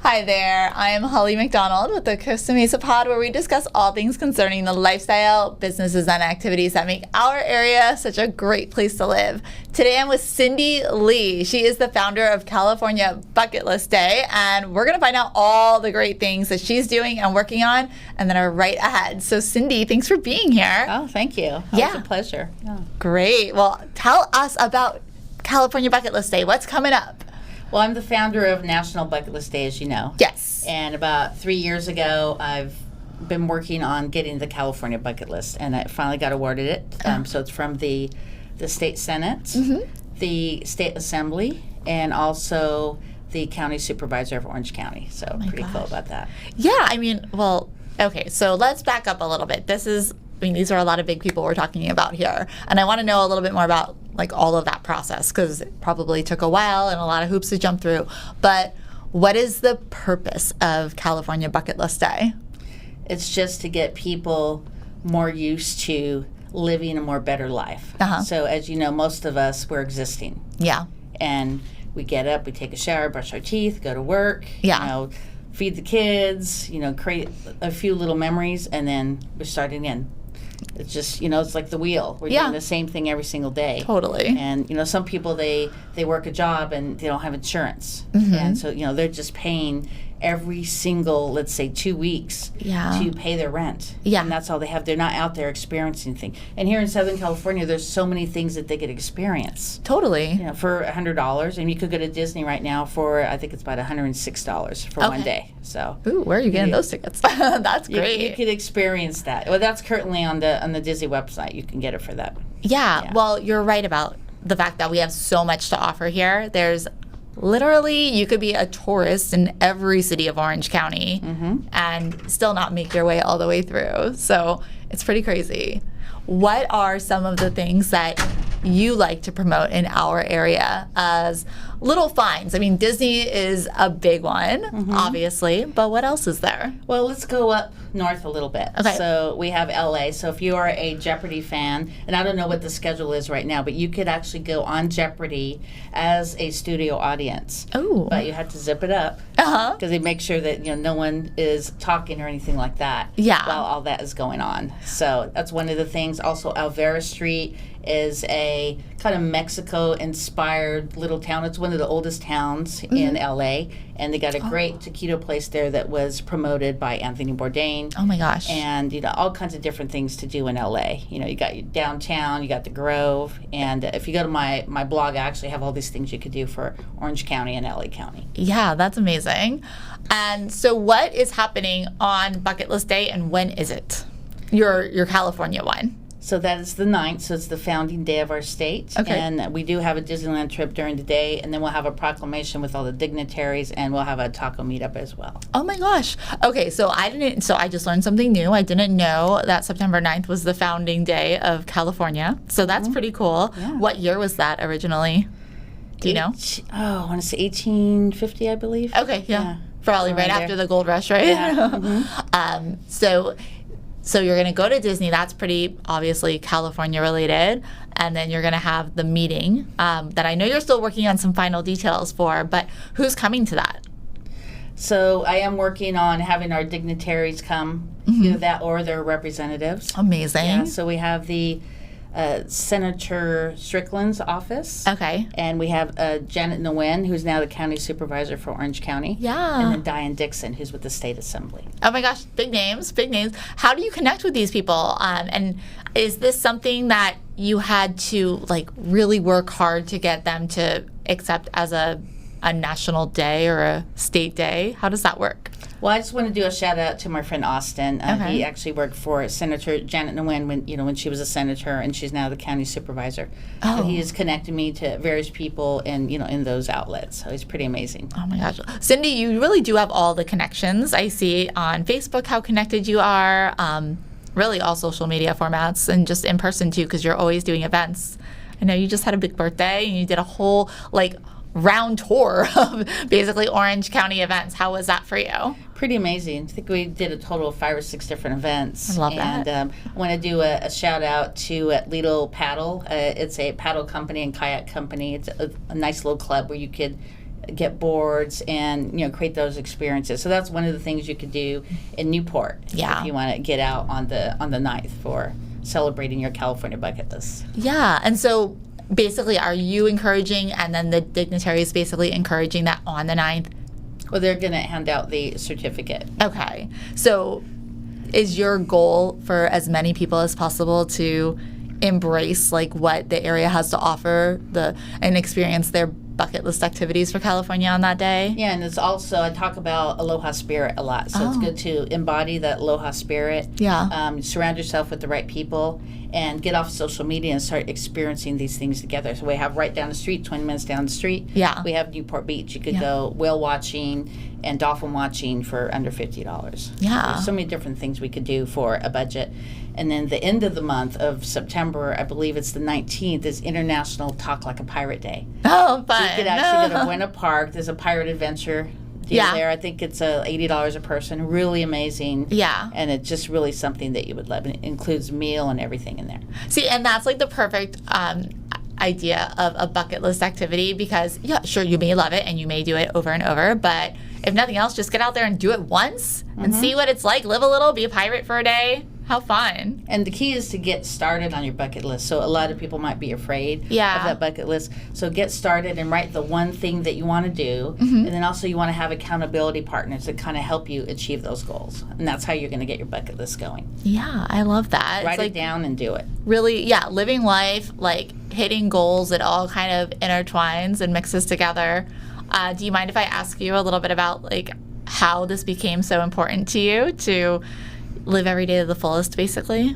Hi there, I am Holly McDonald with the Costa Mesa Pod, where we discuss all things concerning the lifestyle, businesses, and activities that make our area such a great place to live. Today I'm with Cindy Lee. She is the founder of California Bucket List Day, and we're going to find out all the great things that she's doing and working on and that are right ahead. So Cindy, thanks for being here. Oh, thank you. It's a pleasure. Yeah. Great. Well, tell us about California Bucket List Day. What's coming up? Well, I'm the founder of National Bucket List Day, as you know. Yes. And about 3 years ago, I've been working on getting the California Bucket List, and I finally got awarded it. So it's from the State Senate, the State Assembly, and also the County Supervisor of Orange County. So pretty cool about that. Yeah, I mean, well, okay, so let's back up a little bit. These are a lot of big people we're talking about here. And I want to know a little bit more about like all of that process, because it probably took a while and a lot of hoops to jump through. But what is the purpose of California Bucket List Day? It's just to get people more used to living a more better life. So as you know, most of us, we're existing. Yeah. And we get up, we take a shower, brush our teeth, go to work, feed the kids, create a few little memories, and then we're starting in. It's just, it's like the wheel. We're doing the same thing every single day. Totally. And, some people, they work a job and they don't have insurance. And so, they're just paying every single, let's say, 2 weeks to pay their rent. Yeah. And that's all they have. They're not out there experiencing things. And here in Southern California, there's so many things that they could experience. Totally. For $100. And you could go to Disney right now for, I think it's about $106 for 1 day. So. Ooh, where are you getting those tickets? That's great. You could experience that. Well, that's currently on the Disney website. You can get it for that. Yeah. Well, you're right about the fact that we have so much to offer here. There's literally, you could be a tourist in every city of Orange County and still not make your way all the way through. So it's pretty crazy. What are some of the things that you like to promote in our area as little finds? I mean, Disney is a big one, obviously, but what else is there? Well, let's go up north a little bit. Okay. So we have LA. So if you are a Jeopardy fan, and I don't know what the schedule is right now, but you could actually go on Jeopardy as a studio audience. Oh. But you have to zip it up because they make sure that no one is talking or anything like that while all that is going on. So that's one of the things. Also, Alvera Street is a kind of Mexico-inspired little town. It's one of the oldest towns in LA, and they got a great taquito place there that was promoted by Anthony Bourdain. Oh my gosh! And all kinds of different things to do in LA. You got your downtown, you got the Grove, and if you go to my blog, I actually have all these things you could do for Orange County and LA County. Yeah, that's amazing. And so, what is happening on Bucket List Day, and when is it? Your California one. So that is the 9th, so it's the founding day of our state. Okay. And we do have a Disneyland trip during the day, and then we'll have a proclamation with all the dignitaries, and we'll have a taco meetup as well. Oh my gosh. Okay, so I just learned something new. I didn't know that September 9th was the founding day of California. So that's pretty cool. Yeah. What year was that originally? Do you know? I want to say 1850, I believe. Okay, yeah. Probably right after the gold rush, right? Yeah. So you're going to go to Disney. That's pretty obviously California related. And then you're going to have the meeting that I know you're still working on some final details for, but who's coming to that? So I am working on having our dignitaries come, either that or their representatives. Amazing. Yeah, so we have the Senator Strickland's office. Okay. And we have Janet Nguyen, who's now the county supervisor for Orange County. Yeah. And then Diane Dixon, who's with the state assembly. Oh my gosh, big names, big names. How do you connect with these people? And is this something that you had to really work hard to get them to accept as a national day or a state day? How does that work? Well, I just want to do a shout out to my friend Austin. He actually worked for Senator Janet Nguyen when she was a senator, and she's now the county supervisor. Oh. So he has connected me to various people in those outlets. So he's pretty amazing. Oh my gosh, Cindy, you really do have all the connections. I see on Facebook how connected you are. Really, all social media formats, and just in person too, because you're always doing events. I know you just had a big birthday, and you did a whole round tour of basically Orange County events. How was that for you? Pretty amazing. I think we did a total of 5 or 6 different events. I love that. And I want to do a shout out to Lido Paddle. It's a paddle company and kayak company. It's a nice little club where you could get boards, and create those experiences. So that's one of the things you could do in Newport if you want to get out on the 9th for celebrating your California bucket list. Yeah, and so basically, are you encouraging, and then the dignitaries basically encouraging that on the 9th? Well, they're going to hand out the certificate. Okay. So is your goal for as many people as possible to embrace like what the area has to offer and experience their bucket list activities for California on that day? Yeah, and it's also, I talk about aloha spirit a lot. So it's good to embody that aloha spirit. Yeah. Surround yourself with the right people and get off social media and start experiencing these things together. So we have right down the street, 20 minutes down the street. Yeah. We have Newport Beach. You could go whale watching and dolphin watching for under $50. Yeah. There's so many different things we could do for a budget. And then the end of the month of September, I believe it's the 19th, is International Talk Like a Pirate Day. Oh, fun. So you could actually go to Buena Park. There's a pirate adventure deal there. I think it's $80 a person. Really amazing. Yeah. And it's just really something that you would love. And it includes meal and everything in there. See, and that's like the perfect idea of a bucket list activity because, yeah, sure, you may love it and you may do it over and over, but if nothing else, just get out there and do it once and see what it's like. Live a little, be a pirate for a day. How fun. And the key is to get started on your bucket list. So a lot of people might be afraid of that bucket list. So get started and write the one thing that you want to do. And then also you want to have accountability partners that kind of help you achieve those goals. And that's how you're going to get your bucket list going. Yeah, I love that. Write it down and do it. Really, living life, like hitting goals, it all kind of intertwines and mixes together. Do you mind if I ask you a little bit about like how this became so important to you to live every day to the fullest, basically?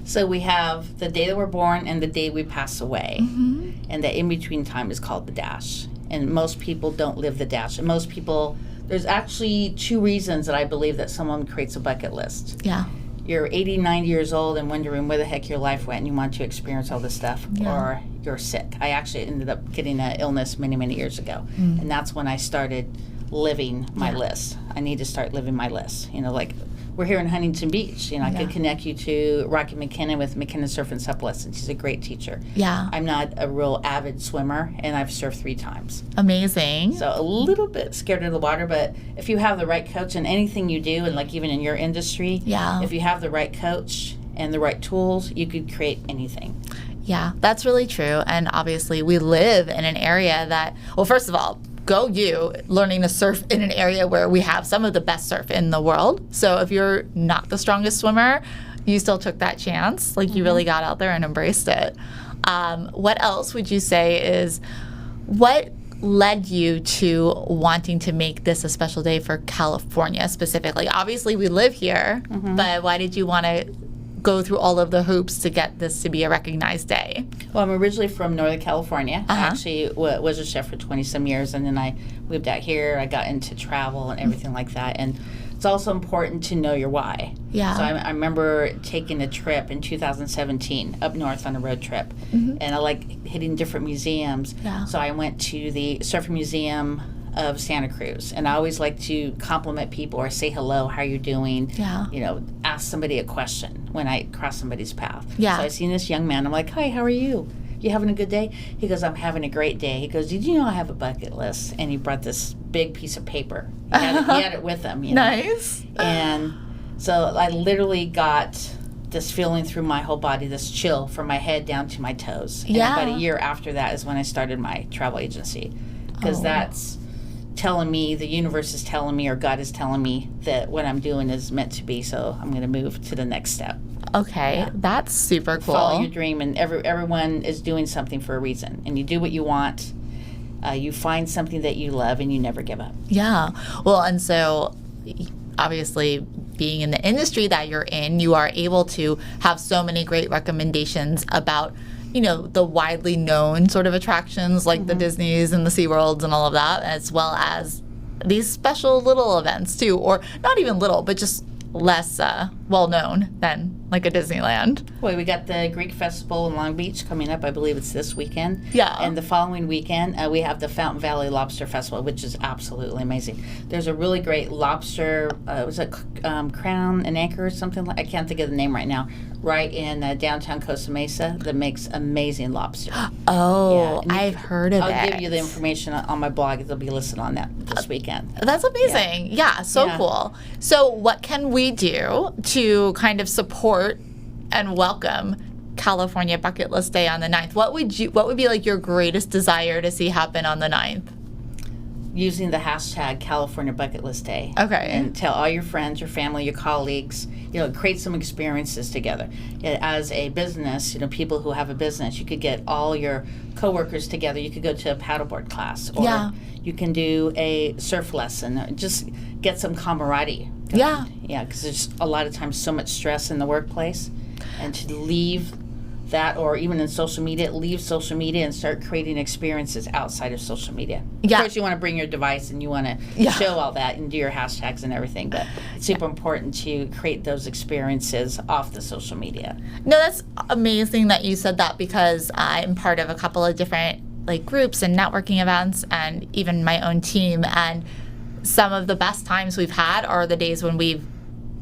So we have the day that we're born and the day we pass away. And the in-between time is called the dash. And most people don't live the dash. And most people, there's actually 2 reasons that I believe that someone creates a bucket list. Yeah. You're 80, 90 years old and wondering where the heck your life went and you want to experience all this stuff. Or you're sick. I actually ended up getting an illness many, many years ago. And that's when I started living my list. I need to start living my list. Like we're here in Huntington Beach. I could connect you to Rocky McKinnon with McKinnon Surf and Sup Lessons. She's a great teacher. Yeah. I'm not a real avid swimmer, and I've surfed 3 times. Amazing. So a little bit scared of the water, but if you have the right coach in anything you do, and like even in your industry, if you have the right coach and the right tools, you could create anything. Yeah, that's really true. And obviously we live in an area that, well, first of all, go you, learning to surf in an area where we have some of the best surf in the world. So if you're not the strongest swimmer, you still took that chance. Like you really got out there and embraced it. What else would you say is, what led you to wanting to make this a special day for California specifically? Obviously we live here, but why did you want to go through all of the hoops to get this to be a recognized day? Well, I'm originally from Northern California. I actually was a chef for 20-some years, and then I moved out here. I got into travel and everything like that. And it's also important to know your why. Yeah. So I remember taking a trip in 2017 up north on a road trip, and I like hitting different museums. Yeah. So I went to the Surf Museum of Santa Cruz, and I always like to compliment people or say hello, how you doing? Ask somebody a question when I cross somebody's path. So I seen this young man. I'm like, hi, how are you? You having a good day? He goes, I'm having a great day. He goes, did you know I have a bucket list? And he brought this big piece of paper. He had it with him. Nice. And so I literally got this feeling through my whole body, this chill from my head down to my toes. And about a year after that is when I started my travel agency, because that's telling me, the universe is telling me, or God is telling me that what I'm doing is meant to be, so I'm going to move to the next step. Okay, that's super cool. Follow your dream, and everyone is doing something for a reason, and you do what you want. You find something that you love, and you never give up. Yeah. Well, and so obviously being in the industry that you're in, you are able to have so many great recommendations about the widely known sort of attractions like the Disneys and the SeaWorlds and all of that, as well as these special little events too, or not even little, but just less well known than like a Disneyland? Well, we got the Greek Festival in Long Beach coming up. I believe it's this weekend. Yeah. And the following weekend, we have the Fountain Valley Lobster Festival, which is absolutely amazing. There's a really great lobster, was it Crown and Anchor or something? I can't think of the name right now. Right in downtown Costa Mesa that makes amazing lobster. Oh, yeah, I've heard of it. I'll give you the information on my blog. It'll be listed on that this weekend. That's amazing. Yeah, so cool. So what can we do to kind of support and welcome California Bucket List Day on the 9th? What would be like your greatest desire to see happen on the 9th? Using the hashtag California Bucket List Day. Okay. And tell all your friends, your family, your colleagues, create some experiences together. As a business, people who have a business, you could get all your coworkers together. You could go to a paddleboard class, or you can do a surf lesson. Just get some camaraderie. Yeah. Yeah, because there's a lot of times so much stress in the workplace. And to leave that, or even in social media, leave social media and start creating experiences outside of social media. Yeah. Of course, you want to bring your device and you want to show all that and do your hashtags and everything, but it's super important to create those experiences off the social media. No, that's amazing that you said that, because I'm part of a couple of different groups and networking events, and even my own team, and some of the best times we've had are the days when we've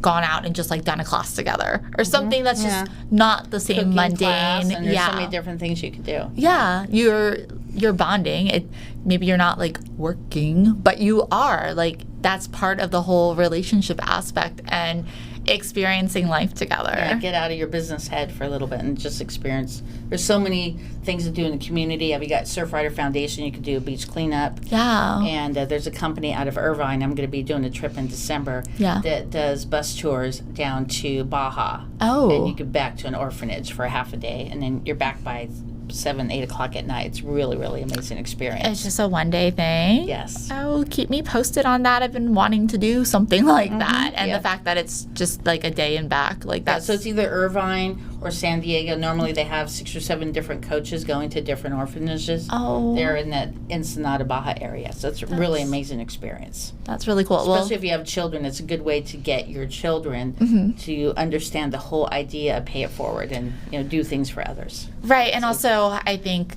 gone out and just done a class together, or something that's just not the same Cooking mundane. Class, and there's so many different things you can do. Yeah, you're bonding. Maybe you're not working, but you are. That's part of the whole relationship aspect and experiencing life together. Yeah, get out of your business head for a little bit and just experience. There's so many things to do in the community. You got Surfrider Foundation. You could do a beach cleanup. Yeah. And there's a company out of Irvine. I'm going to be doing a trip in December that does bus tours down to Baja. Oh. And you get back to an orphanage for half a day, and then you're back by 7, 8 o'clock at night. It's really, really amazing experience. It's just a one-day thing? Yes. Oh, keep me posted on that. I've been wanting to do something like that. And the fact that it's just a day and back, that's... So it's either Irvine or San Diego. Normally they have 6 or 7 different coaches going to different orphanages. Oh. They're in that Ensenada, Baja area. So it's a really amazing experience. That's really cool. Especially if you have children, it's a good way to get your children to understand the whole idea of pay it forward and do things for others. Right, and also I think,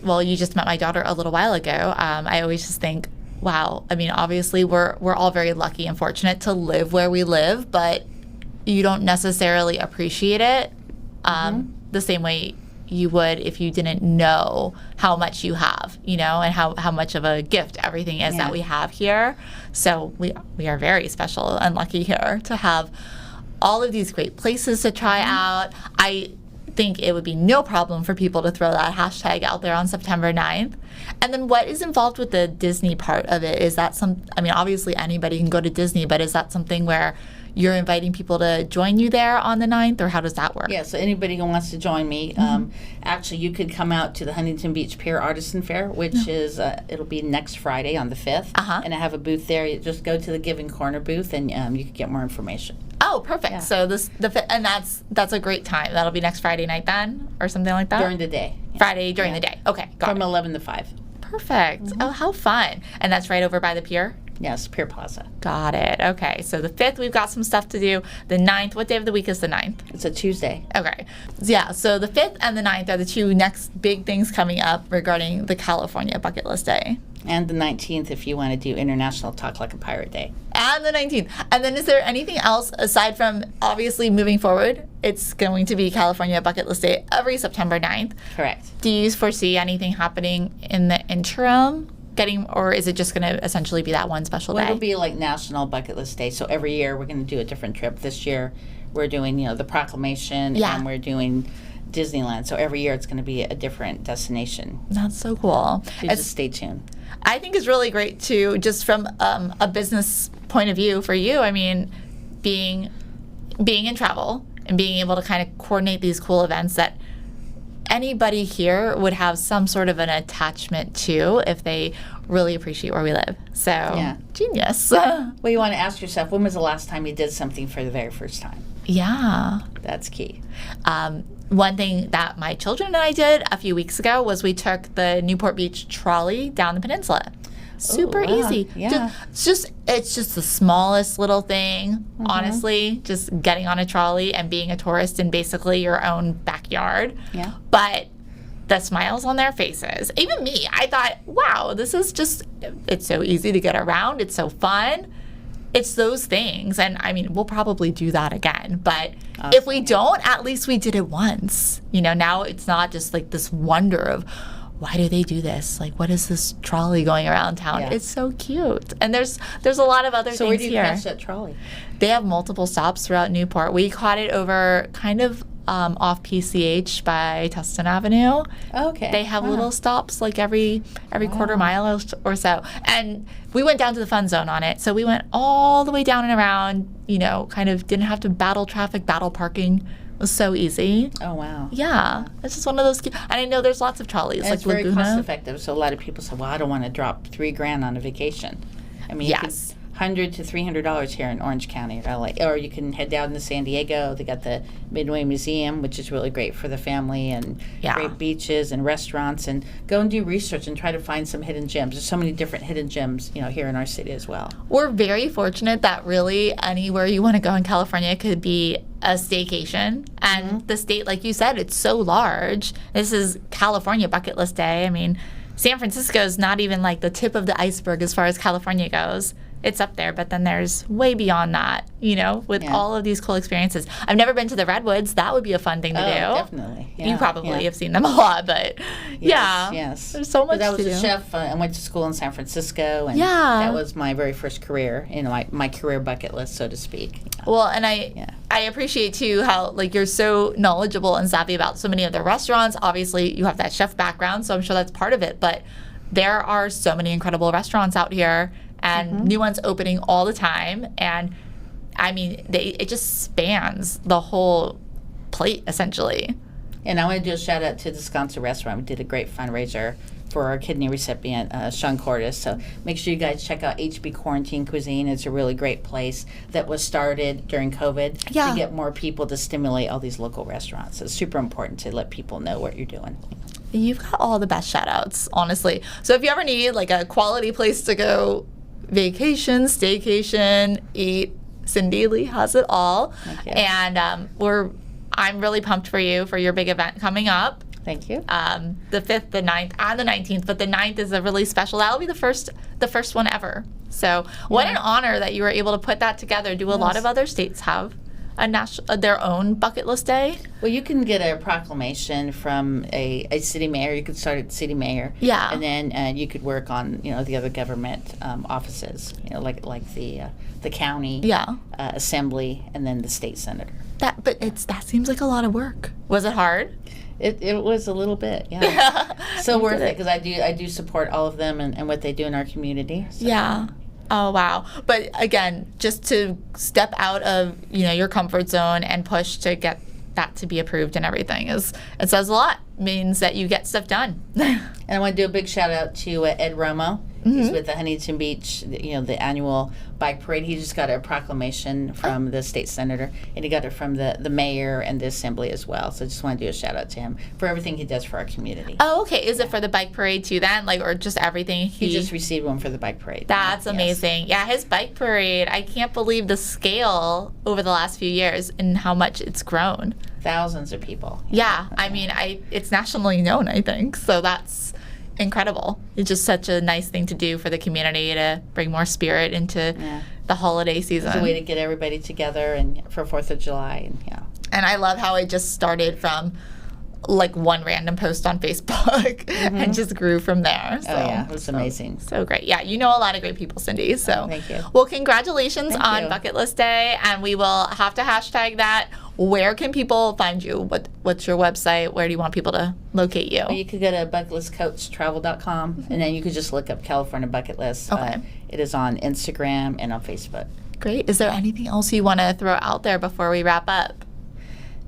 you just met my daughter a little while ago. I always just think, wow, I mean, obviously we're all very lucky and fortunate to live where we live, but you don't necessarily appreciate it the same way you would if you didn't know how much you have, and how much of a gift everything is that we have here. So we are very special and lucky here to have all of these great places to try out. I think it would be no problem for people to throw that hashtag out there on September 9th. And then what is involved with the Disney part of it? Is that obviously anybody can go to Disney, but is that something where you're inviting people to join you there on the 9th, or how does that work? Yeah, so anybody who wants to join me, actually you could come out to the Huntington Beach Pier Artisan Fair, which is, it'll be next Friday on the 5th. And I have a booth there. You just go to the Giving Corner booth and you can get more information. Oh, perfect. Yeah. So that's a great time. That'll be next Friday night then, or something like that? During the day. Yeah. Friday during the day. Okay, got From it. 11 to 5. Perfect. Oh, how fun. And that's right over by the pier? Yes, Pier Plaza. Got it. Okay, so the 5th, we've got some stuff to do. The 9th, what day of the week is the 9th? It's a Tuesday. Okay. Yeah, so the 5th and the 9th are the two next big things coming up regarding the California Bucket List Day. And the 19th if you want to do International Talk Like a Pirate Day. And the 19th. And then is there anything else aside from obviously moving forward? It's going to be California Bucket List Day every September 9th. Correct. Do you foresee anything happening in the interim? Or is it just going to essentially be that one special day? It'll be like National Bucket List Day. So every year we're going to do a different trip. This year we're doing, the Proclamation, and we're doing Disneyland. So every year it's going to be a different destination. That's so cool. So just stay tuned. I think it's really great too, just from a business point of view for you. I mean, being in travel and being able to kind of coordinate these cool events that anybody here would have some sort of an attachment to if they really appreciate where we live. So, genius. Well, you want to ask yourself, when was the last time you did something for the very first time? Yeah. That's key. One thing that my children and I did a few weeks ago was we took the Newport Beach trolley down the peninsula. Super easy. Yeah. It's just the smallest little thing, honestly, just getting on a trolley and being a tourist in basically your own backyard. Yeah. But the smiles on their faces, even me, I thought, wow, it's so easy to get around. It's so fun. It's those things. And I mean, we'll probably do that again. But if we don't, at least we did it once. Now it's not just like this wonder of, why do they do this? Like, what is this trolley going around town? Yeah. It's so cute. And there's a lot of other things here. So where do you catch that trolley? They have multiple stops throughout Newport. We caught it over kind of off PCH by Tustin Avenue. Okay. They have little stops like every quarter mile or so. And we went down to the fun zone on it. So we went all the way down and around, kind of didn't have to battle traffic, battle parking. It was so easy. Oh, wow. Yeah. It's just one of those. And I know there's lots of trolleys. And like it's very Laguna. cost effective. So a lot of people say, well, I don't want to drop $3,000 on a vacation. I mean, yes. $100 to $300 here in Orange County, or you can head down to San Diego. They got the Midway Museum, which is really great for the family, and great beaches and restaurants. And go and do research and try to find some hidden gems. There's so many different hidden gems, here in our city as well. We're very fortunate that really anywhere you want to go in California could be a staycation. And the state, like you said, it's so large. This is California bucket list day. I mean, San Francisco is not even like the tip of the iceberg as far as California goes. It's up there, but then there's way beyond that, with all of these cool experiences. I've never been to the Redwoods. That would be a fun thing to do. Definitely. Yeah, you probably have seen them a lot, but yes. There's so much to do. I was a chef. I went to school in San Francisco, and that was my very first career, my career bucket list, so to speak. Well, and I appreciate, too, how, you're so knowledgeable and savvy about so many of the restaurants. Obviously, you have that chef background, so I'm sure that's part of it, but there are so many incredible restaurants out here, and new ones opening all the time. And I mean, it just spans the whole plate, essentially. And I want to do a shout out to Descanso Restaurant. We did a great fundraiser for our kidney recipient, Sean Cordes. So make sure you guys check out HB Quarantine Cuisine. It's a really great place that was started during COVID to get more people to stimulate all these local restaurants. So it's super important to let people know what you're doing. You've got all the best shout outs, honestly. So if you ever need a quality place to go, vacation, staycation, eat, Cindy Lee has it all. And I'm really pumped for you for your big event coming up. Thank you. The 5th, the 9th, and the 19th. But the 9th is a really special. That'll be the first one ever. So what an honor that you were able to put that together. Do a lot of other states have their own bucket list day? Well, you can get a proclamation from a city mayor. You could start at the city mayor. Yeah. And then you could work on the other government offices. Like the county. Assembly, and then the state senator. That seems like a lot of work. Was it hard? It was a little bit, yeah. So worth it, because I do support all of them and what they do in our community. So. Yeah. Oh, wow. But again, just to step out of, your comfort zone and push to get that to be approved and everything it says a lot. Means that you get stuff done. And I want to do a big shout out to Ed Romo. He's with the Huntington Beach, the annual bike parade. He just got a proclamation from the state senator, and he got it from the mayor and the assembly as well. So I just want to do a shout out to him for everything he does for our community. Oh, okay. Is it for the bike parade too then? Or just everything? He just received one for the bike parade. That's amazing. Yeah, his bike parade, I can't believe the scale over the last few years and how much it's grown. Thousands of people. Yeah. I mean, it's nationally known, I think. So that's incredible. It's just such a nice thing to do for the community to bring more spirit into the holiday season. It's a way to get everybody together and for 4th of July. And I love how it just started from one random post on Facebook and just grew from there. So, it was amazing. So great. Yeah, you know a lot of great people, Cindy. So thank you. Well, congratulations on Bucket List Day, and we will have to hashtag that. Where can people find you? What's your website? Where do you want people to locate you? Well, you could go to bucketlistcoachtravel.com, and then you could just look up California Bucket List. Okay. It is on Instagram and on Facebook. Great. Is there anything else you want to throw out there before we wrap up?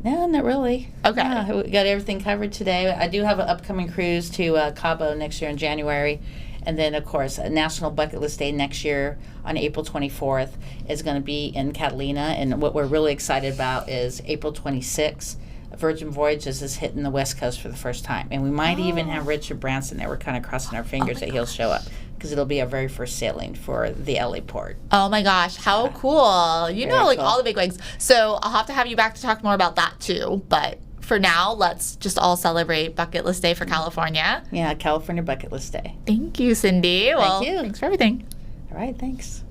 No, not really. Okay. Yeah, we got everything covered today. I do have an upcoming cruise to Cabo next year in January. And then, of course, a National Bucket List Day next year on April 24th is going to be in Catalina. And what we're really excited about is April 26th, Virgin Voyages is hitting the West Coast for the first time. And we might even have Richard Branson there. We're kind of crossing our fingers that he'll show up. because it'll be our very first sailing for the LA port. Oh my gosh, how cool. You know, like, cool. All the big wigs. So I'll have to have you back to talk more about that too. But for now, let's just all celebrate Bucket List Day for California. Yeah, California Bucket List Day. Thank you, Cindy. Thank you. Thanks for everything. All right, thanks.